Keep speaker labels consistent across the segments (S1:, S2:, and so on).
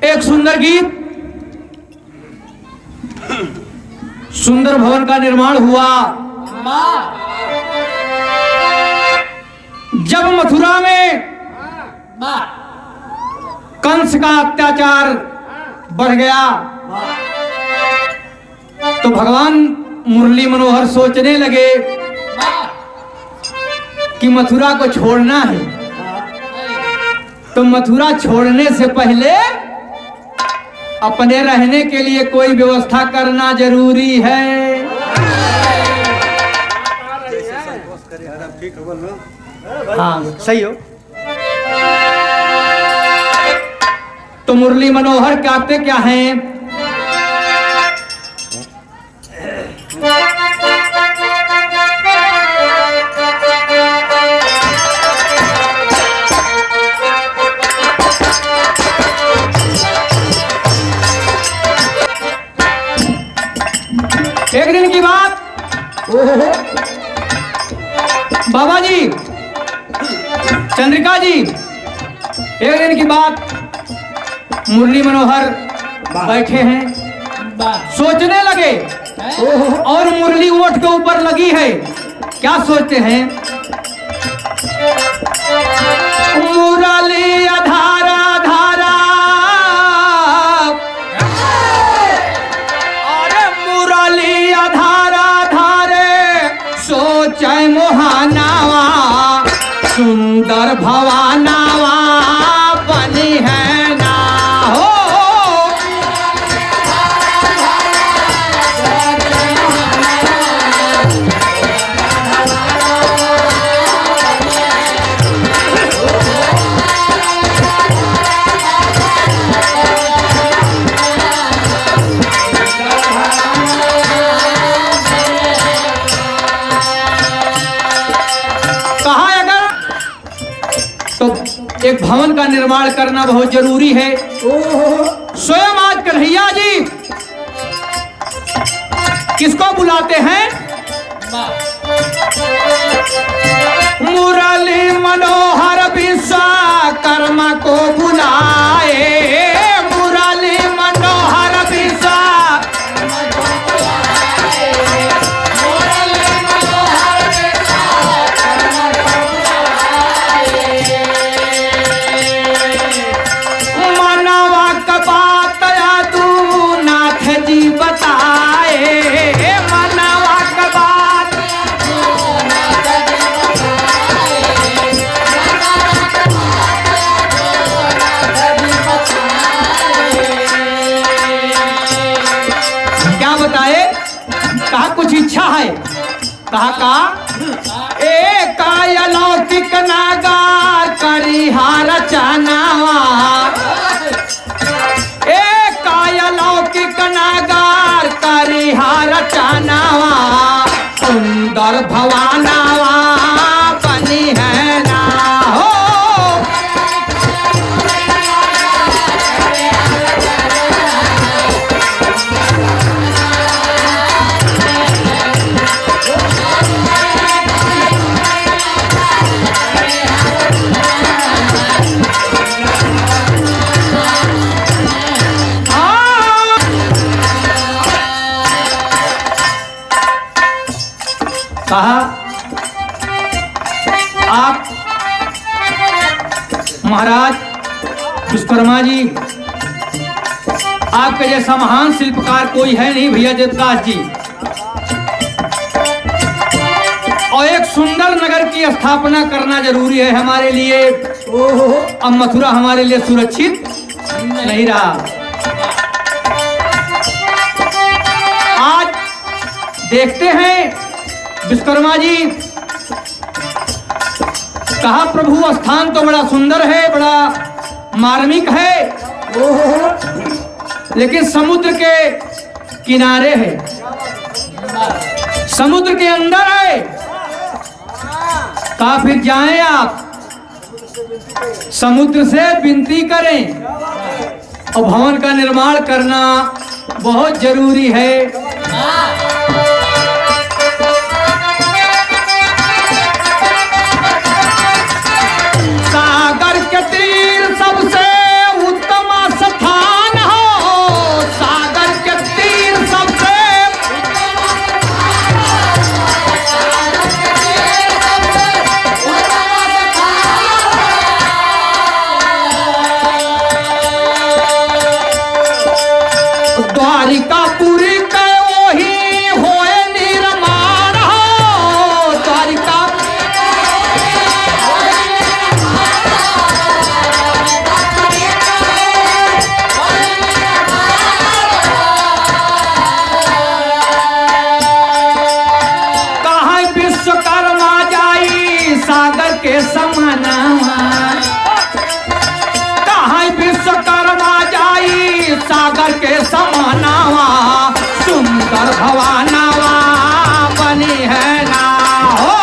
S1: एक सुंदर गीत, सुंदर भवन का निर्माण हुआ। जब मथुरा में कंस का अत्याचार बढ़ गया तो भगवान मुरली मनोहर सोचने लगे कि मथुरा को छोड़ना है, तो मथुरा छोड़ने से पहले अपने रहने के लिए कोई व्यवस्था करना जरूरी है। हाँ सही हो। तो मुरली मनोहर कहते क्या हैं? एक दिन की बात, बाबा जी, चंद्रिका जी, एक दिन की बात, मुरली मनोहर बैठे हैं, सोचने लगे और मुरली ओठ के ऊपर लगी है। क्या सोचते हैं? मुरली अधारा धारा, अरे मुरली अधारा धारे सोचे मोहनावा, सुंदर भवानावा बनी है ना हो। एक भवन का निर्माण करना बहुत जरूरी है। स्वयं आज कन्हैया जी किसको बुलाते हैं? मुरली मनोहर विश्वकर्मा को बुलाए, मुरली मनोहर विश्वकर्मा को बुलाए, मुरली मनोहर विश्वकर्मा को बुलाए। मनवा का बात तू नाथ जी बताए, मनवा का बात नाथ जी बताए, क्या बताए? कहा कुछ इच्छा है। कहा का एक अलौकिक नागार करिहार चनावा, एक अलौकिक नागार करिहार चनावा, सुंदर भवानावा बनी है ना हो। कहा आप महाराज विश्वकर्मा जी, आपके जैसा महान शिल्पकार कोई है नहीं भैया देवदास जी, और एक सुंदर नगर की स्थापना करना जरूरी है हमारे लिए। अब मथुरा हमारे लिए सुरक्षित नहीं रहा। आज देखते हैं विश्वकर्मा जी कहा प्रभु स्थान तो बड़ा सुंदर है, बड़ा मार्मिक है, लेकिन समुद्र के किनारे है, समुद्र के अंदर है। कहा फिर जाएं आप समुद्र से विनती करें और भवन का निर्माण करना बहुत जरूरी है। सागर के तीर सबसे उत्तम स्थान हो, सागर के तीर सबसे द्वारिकापुरी के वही होए निर्माण हो, द्वारिका कहाँ विश्वकर्मा जाई सागर के समानावा, कहाँ विश्वकर्मा जाई सागर के समानावा, सुंदर भवानावा बनी है ना हो।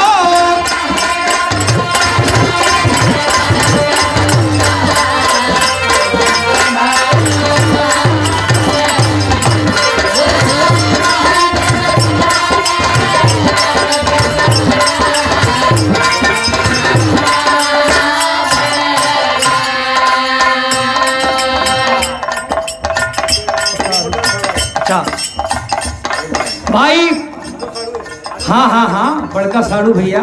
S1: अच्छा भाई, हाँ हाँ हाँ बड़का साड़ू भैया,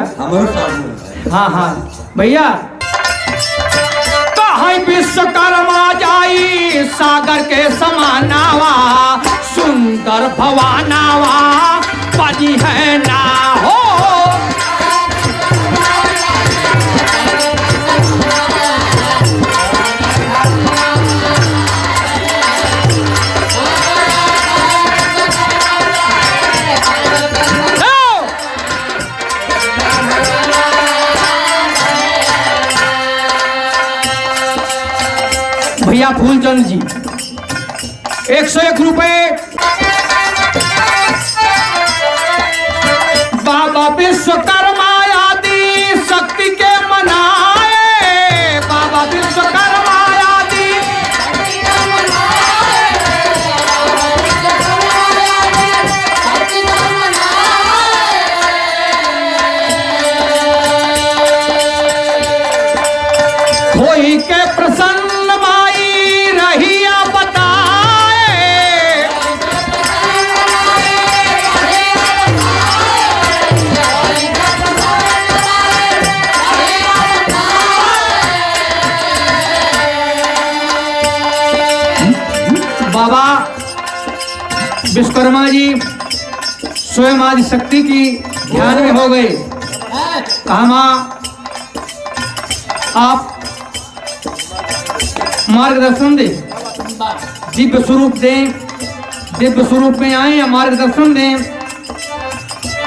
S1: हाँ हाँ भैया, कहाँ विश्वकर्मा जाई सागर के समानावा, सुंदर भवानावा बनी है ना हो। भैया फूलचंद जी 101 रुपए। बाबा विश्वकर्मा आदि शक्ति के मनाए, बाबा विश्वकर्मा आदि होई के प्रसन्न रहिया बताए, बाबा विश्वकर्मा जी स्वयं आदि शक्ति की ध्यान में हो गए। कहा मां आप मार्गदर्शन दे, दिव्य स्वरूप दें, दिव्य स्वरूप में आए या मार्गदर्शन दें।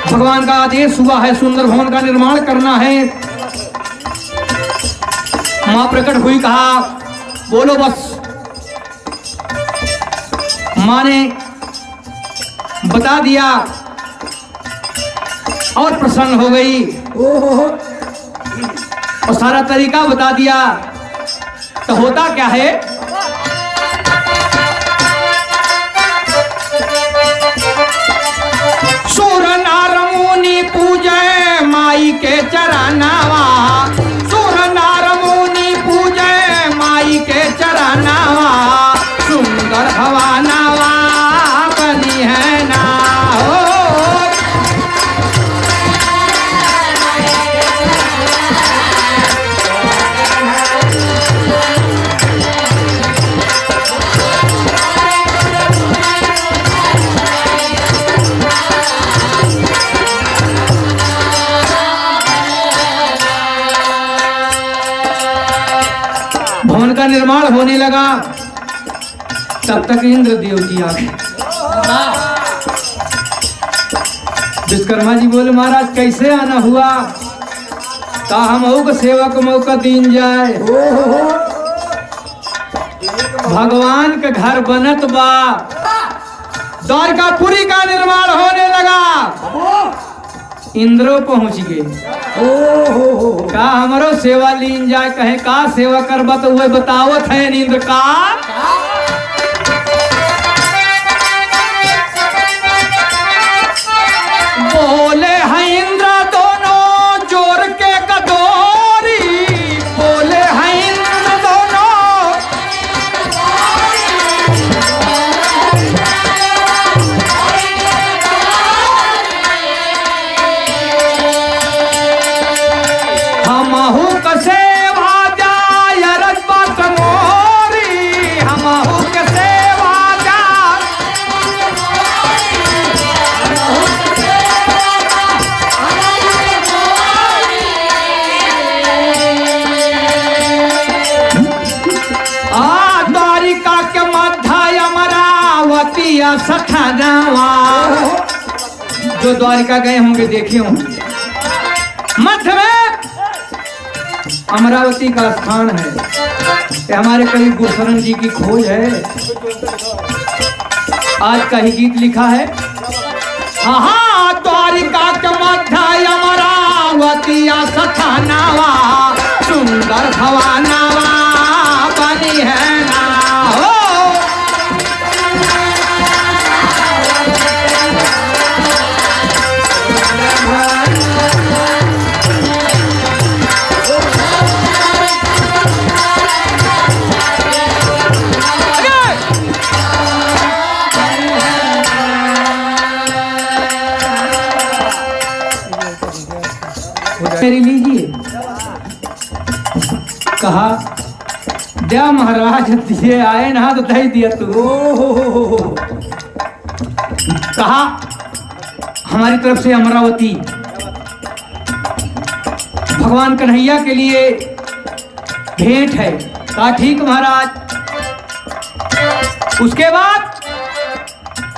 S1: भगवान का आदेश हुआ है सुंदर भवन का निर्माण करना है। मां प्रकट हुई, कहा बोलो बस। मां ने बता दिया और प्रसन्न हो गई और सारा तरीका बता दिया। तो होता क्या है, सूर नार मुनि पूजे माई के चरनावा, सूर नार मुनि पूजे माई के चरनावा, सुंदर भवानावा बनी है ना हो। भवन का निर्माण होने लगा, तब तक इंद्रदेव जी आ गए। विश्वकर्मा जी बोले महाराज कैसे आना हुआ? का हम सेवा का मौका दीन जाए। भगवान का घर बनत बा, द्वारकापुरी का निर्माण होने लगा। इंद्रो पहुंच गए। का हमारो सेवा लीन जाए। कहे का सेवा करबा तो वह बतावत है इंद्र का। बोले हैं इंद्र दोनों जोर के कदोरी, बोले हैं इंद्र दोनों। हमहु कसे भाजा रजबा कमोरी, हमहु कसे भाजा। द्वारिका के मध्य अमरावती सठानावा। जो द्वारिका गए होंगे देखे होंगे, मध्य में अमरावती का स्थान है। ये हमारे कवि गुरशरण जी की खोज है। आज का ही गीत लिखा है। हाँ, द्वारिका के मध्य अमरावती सठानावा, सुंदर भवानावा बनी है ना हो। मेरी लीजिए। कहा दया महाराज दिए आए ना तो दही दिया तू। कहा हमारी तरफ से अमरावती भगवान कन्हैया के लिए भेंट है। कहा ठीक महाराज। उसके बाद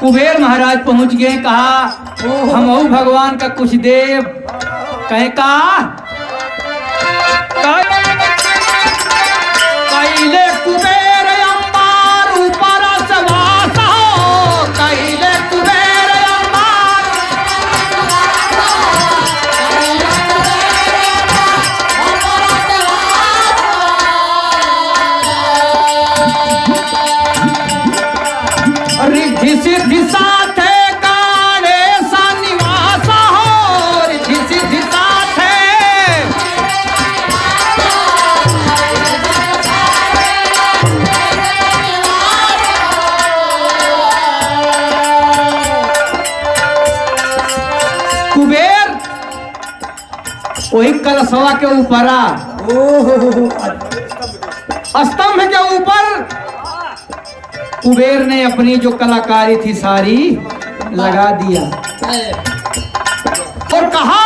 S1: कुबेर महाराज पहुंच गए। कहा हम भगवान का कुछ देव। कहे का कैले कुबेर अंबार ऊपर सवास हो, कैले कुबेर अंबार। रिद्धि सिद्धि साथे काले सा निवास हो, रिद्धि सिद्धि साथे। कुबेर वही कलशवा के ऊपर स्तंभ के ऊपर कुबेर ने अपनी जो कलाकारी थी सारी लगा दिया और कहा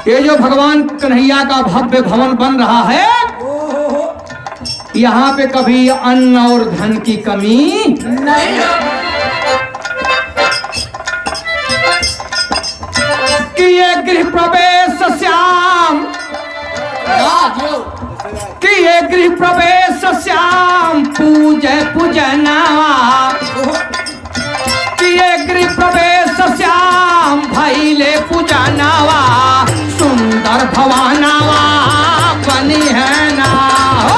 S1: ये जो भगवान कन्हैया का भव्य भवन बन रहा है, यहाँ पे कभी अन्न और धन की कमी नहीं। कि ये गृह प्रवेश श्याम, कि ये गृह प्रवेश श्याम पूजय पूजनावा। कि ये गृह प्रवेश श्याम भैले पूजनावा, सुंदर भवानावा बनी है ना हो।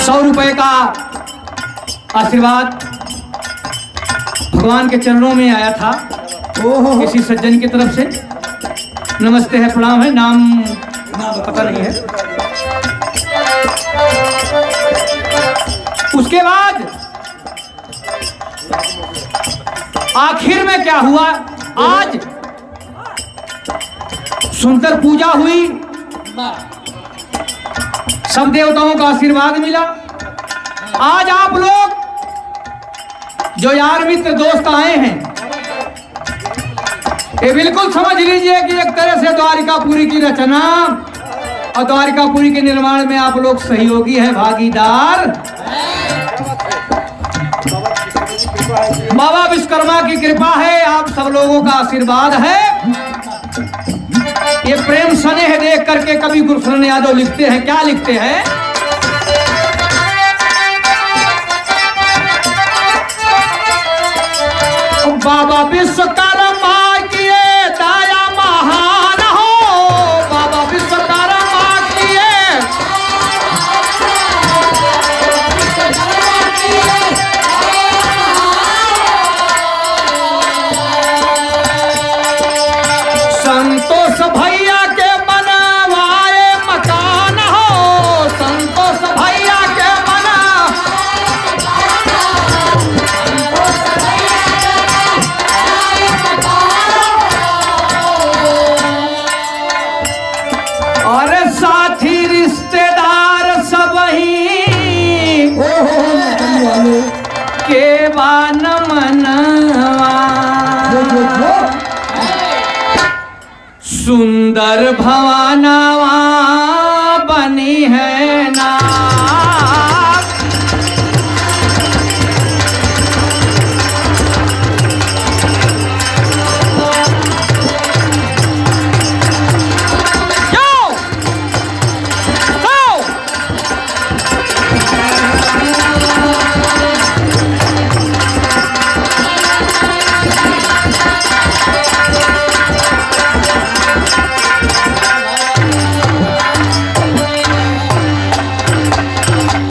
S1: ₹100 का आशीर्वाद भगवान के चरणों में आया था किसी सज्जन की तरफ से। नमस्ते है, प्रणाम है, नाम पता नहीं है। उसके बाद आखिर में क्या हुआ, आज सुंदर पूजा हुई, सब देवताओं का आशीर्वाद मिला। आज आप लोग जो यार मित्र दोस्त आए हैं, ये बिल्कुल समझ लीजिए कि एक तरह से द्वारिकापुरी की रचना और द्वारिकापुरी के निर्माण में आप लोग सहयोगी हैं, भागीदार। बाबा विश्वकर्मा की कृपा है, आप सब लोगों का आशीर्वाद है। ये प्रेम स्नेह देख करके कवि गुरुशरण यादव लिखते हैं, क्या लिखते हैं? बाबा विश्वकर्मा किए दया महान हो, बाबा विश्वकर्मा किए संतोष भैया के बनवाए मकान हो, संतोष भैया के बना और साथी रिश्तेदार सब ही के बान मनवा सुंदर भवानावा